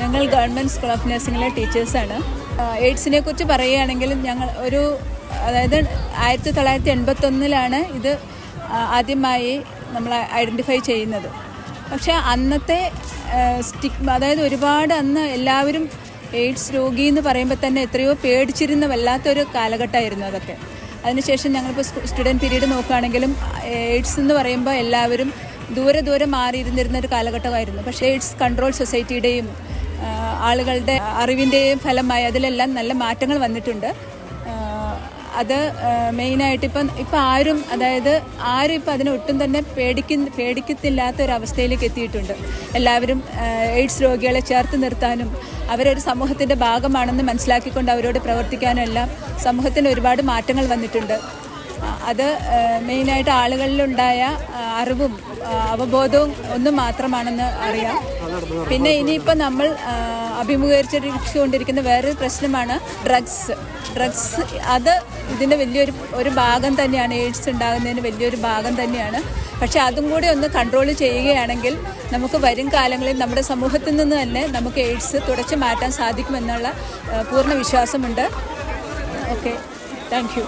ഞങ്ങൾ government school of നഴ്സിംഗിലെ ടീച്ചേഴ്സാണ്. എയ്ഡ്സിനെ കുറിച്ച് പറയുകയാണെങ്കിൽ ഞങ്ങൾ അതായത് 1981 ഇത് ആദ്യമായി നമ്മൾ ഐഡൻറ്റിഫൈ ചെയ്യുന്നത്. പക്ഷേ അന്നത്തെ സ്റ്റിഗ്മ, അതായത് ഒരുപാട് അന്ന് എല്ലാവരും എയ്ഡ്സ് രോഗി എന്ന് പറയുമ്പോൾ തന്നെ എത്രയോ പേടിച്ചിരുന്ന വല്ലാത്തൊരു കാലഘട്ടമായിരുന്നു അതൊക്കെ. അതിനുശേഷം ഞങ്ങളിപ്പോൾ സ്റ്റുഡൻറ്റ് പീരീഡ് നോക്കുകയാണെങ്കിലും എയ്ഡ്സ് എന്ന് പറയുമ്പോൾ എല്ലാവരും ദൂരെ മാറിയിരുന്നിരുന്നൊരു കാലഘട്ടമായിരുന്നു. പക്ഷേ എയ്ഡ്സ് കൺട്രോൾ സൊസൈറ്റിയുടെയും ആളുകളുടെ അറിവിൻ്റെയും ഫലമായി അതിലെല്ലാം നല്ല മാറ്റങ്ങൾ വന്നിട്ടുണ്ട്. അത് മെയിനായിട്ട് ഇപ്പം ആരും ഇപ്പം അതിനെ ഒട്ടും തന്നെ പേടിക്കത്തില്ലാത്ത ഒരു അവസ്ഥയിലേക്ക് എത്തിയിട്ടുണ്ട്. എല്ലാവരും എയ്ഡ്സ് രോഗികളെ ചേർത്ത് നിർത്താനും അവരൊരു സമൂഹത്തിൻ്റെ ഭാഗമാണെന്ന് മനസ്സിലാക്കിക്കൊണ്ട് അവരോട് പ്രവർത്തിക്കാനും എല്ലാം സമൂഹത്തിന് ഒരുപാട് മാറ്റങ്ങൾ വന്നിട്ടുണ്ട്. അത് മെയിനായിട്ട് ആളുകളിലുണ്ടായ അറിവും അവബോധവും ഒന്നും മാത്രമാണെന്ന് അറിയാം. പിന്നെ ഇനിയിപ്പോൾ നമ്മൾ അഭിമുഖീകരിച്ചുകൊണ്ടിരിക്കുന്ന വേറൊരു പ്രശ്നമാണ് ഡ്രഗ്സ്. അത് ഇതിൻ്റെ വലിയൊരു ഭാഗം തന്നെയാണ്, എയ്ഡ്സ് ഉണ്ടാകുന്നതിന് വലിയൊരു ഭാഗം തന്നെയാണ്. പക്ഷേ അതും കൂടി ഒന്ന് കൺട്രോൾ ചെയ്യുകയാണെങ്കിൽ നമുക്ക് വരും കാലങ്ങളിൽ നമ്മുടെ സമൂഹത്തിൽ നിന്ന് തന്നെ നമുക്ക് എയ്ഡ്സ് തുടച്ചു മാറ്റാൻ സാധിക്കുമെന്നുള്ള പൂർണ്ണ വിശ്വാസമുണ്ട്. Okay, thank you.